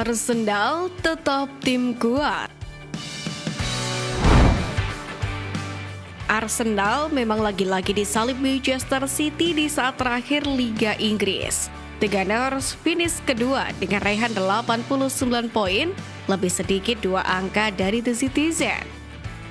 Arsenal tetap tim kuat. Arsenal memang lagi-lagi disalib Manchester City di saat terakhir Liga Inggris. The Gunners finish kedua dengan raihan 89 poin, lebih sedikit 2 angka dari The Citizen.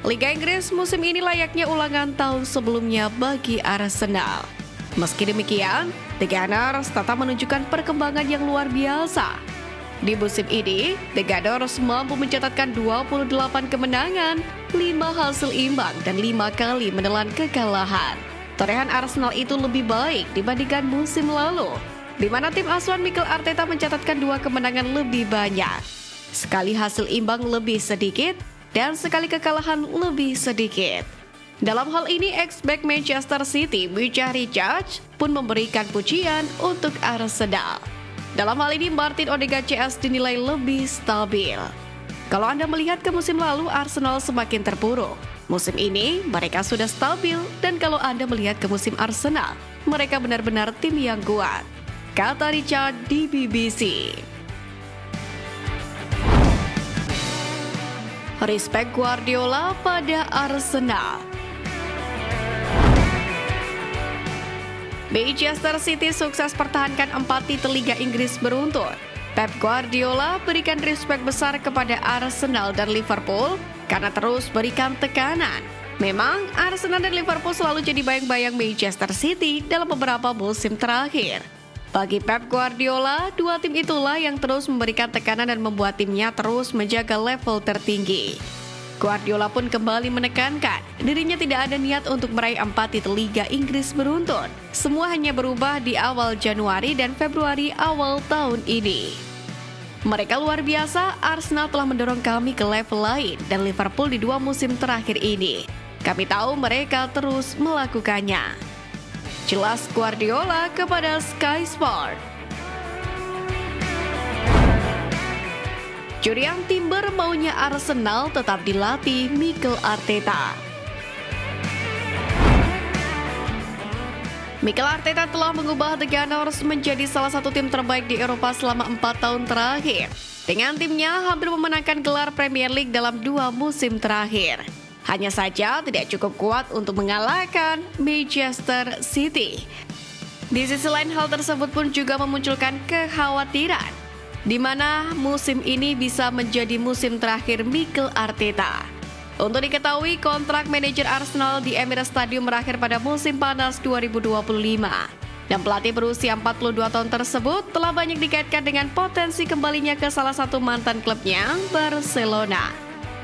Liga Inggris musim ini layaknya ulangan tahun sebelumnya bagi Arsenal. Meski demikian, The Gunners tetap menunjukkan perkembangan yang luar biasa. Di musim ini, The Gunners mampu mencatatkan 28 kemenangan, 5 hasil imbang, dan 5 kali menelan kekalahan. Torehan Arsenal itu lebih baik dibandingkan musim lalu, di mana tim asuhan Mikel Arteta mencatatkan 2 kemenangan lebih banyak, sekali hasil imbang lebih sedikit, dan sekali kekalahan lebih sedikit. Dalam hal ini, ex-back Manchester City, Micah Richards, pun memberikan pujian untuk Arsenal. Dalam hal ini, Martin Odegaard CS dinilai lebih stabil. Kalau Anda melihat ke musim lalu, Arsenal semakin terpuruk. Musim ini, mereka sudah stabil, dan kalau Anda melihat ke musim Arsenal, mereka benar-benar tim yang kuat, kata Richard di BBC. Respect Guardiola pada Arsenal. Manchester City sukses pertahankan 4 titel Liga Inggris beruntun. Pep Guardiola berikan respect besar kepada Arsenal dan Liverpool karena terus berikan tekanan. Memang, Arsenal dan Liverpool selalu jadi bayang-bayang Manchester City dalam beberapa musim terakhir. Bagi Pep Guardiola, 2 tim itulah yang terus memberikan tekanan dan membuat timnya terus menjaga level tertinggi. Guardiola pun kembali menekankan dirinya tidak ada niat untuk meraih 4 titel Liga Inggris beruntun. Semua hanya berubah di awal Januari dan Februari awal tahun ini. Mereka luar biasa, Arsenal telah mendorong kami ke level lain dan Liverpool di 2 musim terakhir ini. Kami tahu mereka terus melakukannya. Jelas Guardiola kepada Sky Sport. Julian Timber maunya Arsenal tetap dilatih Mikel Arteta. Mikel Arteta telah mengubah The Gunners menjadi salah satu tim terbaik di Eropa selama 4 tahun terakhir. Dengan timnya hampir memenangkan gelar Premier League dalam 2 musim terakhir. Hanya saja tidak cukup kuat untuk mengalahkan Manchester City. Di sisi lain, hal tersebut pun juga memunculkan kekhawatiran di mana musim ini bisa menjadi musim terakhir Mikel Arteta. Untuk diketahui, kontrak manajer Arsenal di Emirates Stadium berakhir pada musim panas 2025. Dan pelatih berusia 42 tahun tersebut telah banyak dikaitkan dengan potensi kembalinya ke salah satu mantan klubnya, Barcelona.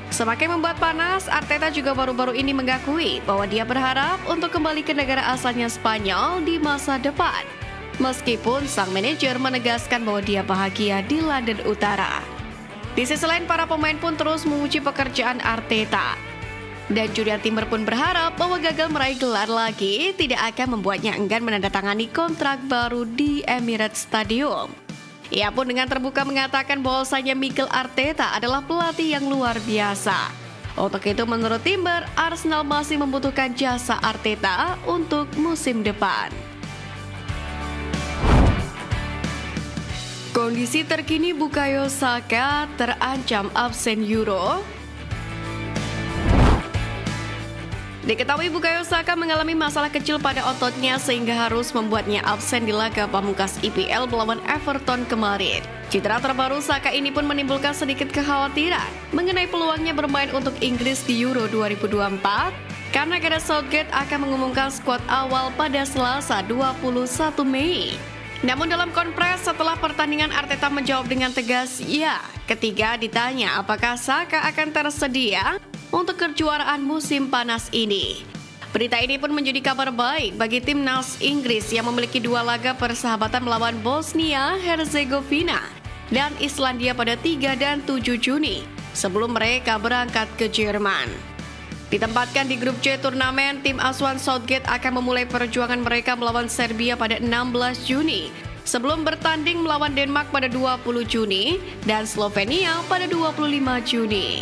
Semakin membuat panas, Arteta juga baru-baru ini mengakui bahwa dia berharap untuk kembali ke negara asalnya Spanyol di masa depan. Meskipun sang manajer menegaskan bahwa dia bahagia di London Utara. Di sisi lain, para pemain pun terus memuji pekerjaan Arteta. Dan Julian Timber pun berharap bahwa gagal meraih gelar lagi tidak akan membuatnya enggan menandatangani kontrak baru di Emirates Stadium. Ia pun dengan terbuka mengatakan bahwasanya Mikel Arteta adalah pelatih yang luar biasa. Untuk itu, menurut Timber, Arsenal masih membutuhkan jasa Arteta untuk musim depan. Kondisi terkini Bukayo Saka terancam absen Euro. Diketahui Bukayo Saka mengalami masalah kecil pada ototnya sehingga harus membuatnya absen di laga pamungkas IPL melawan Everton kemarin. Cedera terbaru Saka ini pun menimbulkan sedikit kekhawatiran mengenai peluangnya bermain untuk Inggris di Euro 2024 karena Gareth Southgate akan mengumumkan skuad awal pada Selasa 21 Mei. Namun dalam konferensi setelah pertandingan, Arteta menjawab dengan tegas ya ketika ditanya apakah Saka akan tersedia untuk kejuaraan musim panas ini. Berita ini pun menjadi kabar baik bagi timnas Inggris yang memiliki 2 laga persahabatan melawan Bosnia Herzegovina dan Islandia pada 3 dan 7 Juni sebelum mereka berangkat ke Jerman. Ditempatkan di grup C turnamen, tim asuhan Southgate akan memulai perjuangan mereka melawan Serbia pada 16 Juni sebelum bertanding melawan Denmark pada 20 Juni dan Slovenia pada 25 Juni.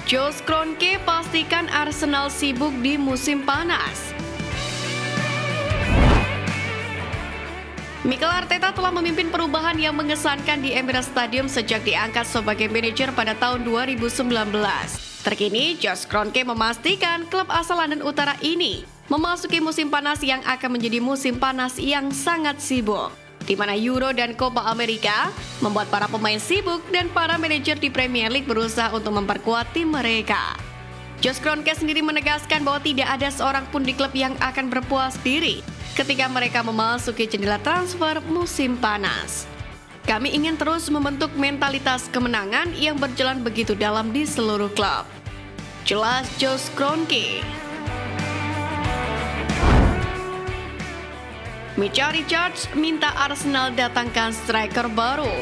Jos Kroenke pastikan Arsenal sibuk di musim panas. Mikel Arteta telah memimpin perubahan yang mengesankan di Emirates Stadium sejak diangkat sebagai manajer pada tahun 2019. Terkini, Josh Kroenke memastikan klub asal London Utara ini memasuki musim panas yang akan menjadi musim panas yang sangat sibuk, di mana Euro dan Copa America membuat para pemain sibuk dan para manajer di Premier League berusaha untuk memperkuat tim mereka. Josh Kroenke sendiri menegaskan bahwa tidak ada seorang pun di klub yang akan berpuas diri ketika mereka memasuki jendela transfer musim panas. Kami ingin terus membentuk mentalitas kemenangan yang berjalan begitu dalam di seluruh klub. Jelas Josh Kroenke. Micah Richards minta Arsenal datangkan striker baru.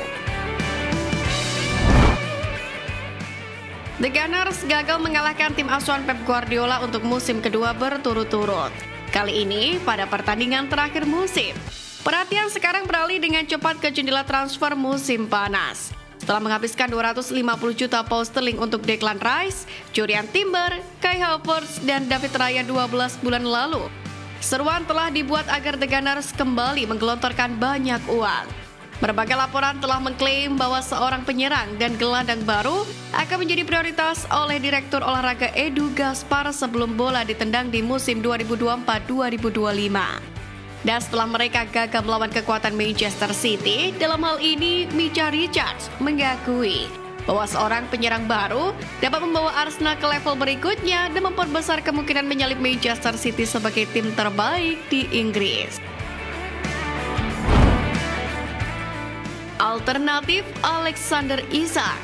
The Gunners gagal mengalahkan tim asuhan Pep Guardiola untuk musim kedua berturut-turut. Kali ini pada pertandingan terakhir musim. Perhatian sekarang beralih dengan cepat ke jendela transfer musim panas. Setelah menghabiskan 250 juta pound sterling untuk Declan Rice, Julian Timber, Kai Havertz, dan David Raya 12 bulan lalu, seruan telah dibuat agar The Gunners kembali menggelontorkan banyak uang. Berbagai laporan telah mengklaim bahwa seorang penyerang dan gelandang baru akan menjadi prioritas oleh Direktur Olahraga Edu Gaspar sebelum bola ditendang di musim 2024-2025. Dan setelah mereka gagal melawan kekuatan Manchester City, dalam hal ini Micah Richards mengakui bahwa seorang penyerang baru dapat membawa Arsenal ke level berikutnya dan memperbesar kemungkinan menyalip Manchester City sebagai tim terbaik di Inggris. Alternatif Alexander Isak.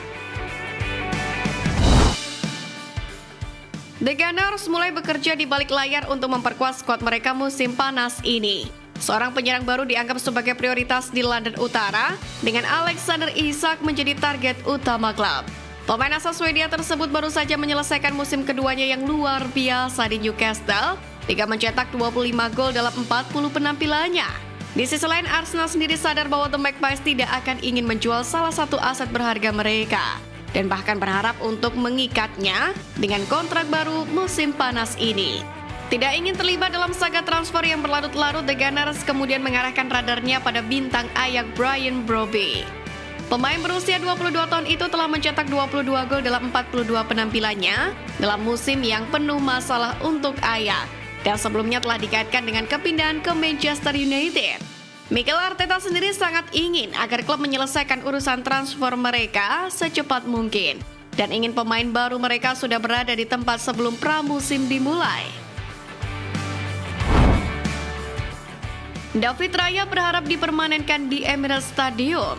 The Gunners mulai bekerja di balik layar untuk memperkuat skuad mereka musim panas ini. Seorang penyerang baru dianggap sebagai prioritas di London Utara, dengan Alexander Isak menjadi target utama klub. Pemain asal Swedia tersebut baru saja menyelesaikan musim keduanya yang luar biasa di Newcastle, hingga mencetak 25 gol dalam 40 penampilannya. Di sisi lain, Arsenal sendiri sadar bahwa The Magpies tidak akan ingin menjual salah satu aset berharga mereka, dan bahkan berharap untuk mengikatnya dengan kontrak baru musim panas ini. Tidak ingin terlibat dalam saga transfer yang berlarut-larut, The Gunners kemudian mengarahkan radarnya pada bintang Ajax Brian Brobby. Pemain berusia 22 tahun itu telah mencetak 22 gol dalam 42 penampilannya dalam musim yang penuh masalah untuk Ajax, dan sebelumnya telah dikaitkan dengan kepindahan ke Manchester United. Mikel Arteta sendiri sangat ingin agar klub menyelesaikan urusan transfer mereka secepat mungkin, dan ingin pemain baru mereka sudah berada di tempat sebelum pramusim dimulai. David Raya berharap dipermanenkan di Emirates Stadium.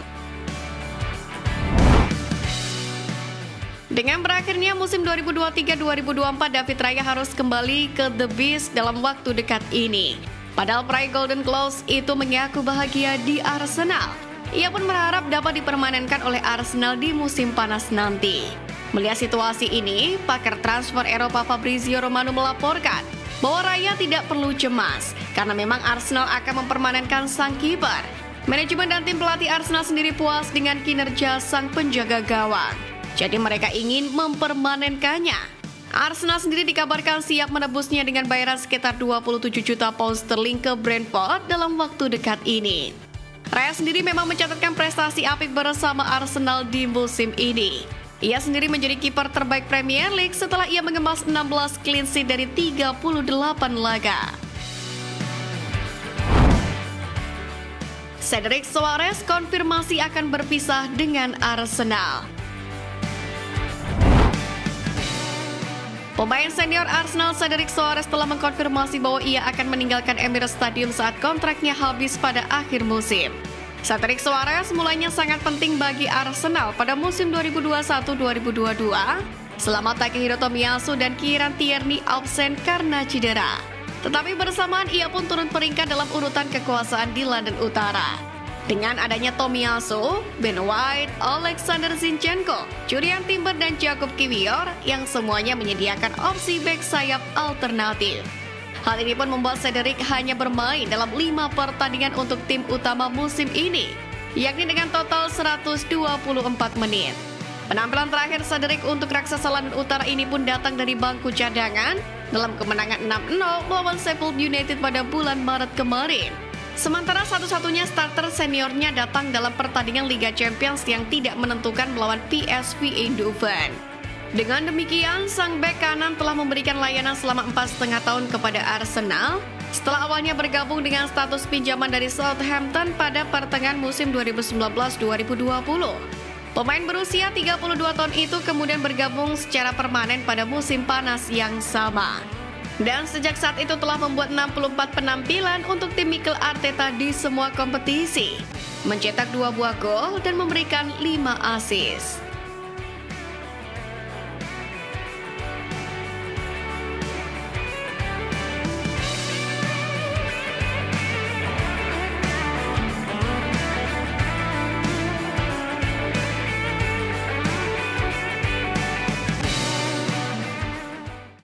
Dengan berakhirnya musim 2023-2024, David Raya harus kembali ke The Beast dalam waktu dekat ini. Padahal peraih Golden Gloves itu mengaku bahagia di Arsenal. Ia pun berharap dapat dipermanenkan oleh Arsenal di musim panas nanti. Melihat situasi ini, pakar transfer Eropa Fabrizio Romano melaporkan bahwa Raya tidak perlu cemas karena memang Arsenal akan mempermanenkan sang kiper. Manajemen dan tim pelatih Arsenal sendiri puas dengan kinerja sang penjaga gawang. Jadi mereka ingin mempermanenkannya. Arsenal sendiri dikabarkan siap menebusnya dengan bayaran sekitar 27 juta pound sterling ke Brentford dalam waktu dekat ini. Raya sendiri memang mencatatkan prestasi apik bersama Arsenal di musim ini. Ia sendiri menjadi kiper terbaik Premier League setelah ia mengemas 16 clean sheet dari 38 laga. Cedric Soares konfirmasi akan berpisah dengan Arsenal. Pemain senior Arsenal Cedric Soares telah mengkonfirmasi bahwa ia akan meninggalkan Emirates Stadium saat kontraknya habis pada akhir musim. Cedric Soares mulanya sangat penting bagi Arsenal pada musim 2021-2022 selama Takehiro Tomiyasu dan Kieran Tierney absen karena cedera. Tetapi bersamaan ia pun turun peringkat dalam urutan kekuasaan di London Utara. Dengan adanya Tomiyasu, Ben White, Alexander Zinchenko, Julian Timber, dan Jakub Kiwior yang semuanya menyediakan opsi bek sayap alternatif. Hal ini pun membuat Cedric hanya bermain dalam 5 pertandingan untuk tim utama musim ini, yakni dengan total 124 menit. Penampilan terakhir Cedric untuk raksasa London Utara ini pun datang dari bangku cadangan dalam kemenangan 6-0 melawan Sheffield United pada bulan Maret kemarin. Sementara satu-satunya starter seniornya datang dalam pertandingan Liga Champions yang tidak menentukan melawan PSV Eindhoven. Dengan demikian, sang bek kanan telah memberikan layanan selama 4,5 tahun kepada Arsenal setelah awalnya bergabung dengan status pinjaman dari Southampton pada pertengahan musim 2019-2020. Pemain berusia 32 tahun itu kemudian bergabung secara permanen pada musim panas yang sama. Dan sejak saat itu telah membuat 64 penampilan untuk tim Mikel Arteta di semua kompetisi, mencetak 2 buah gol dan memberikan 5 assist.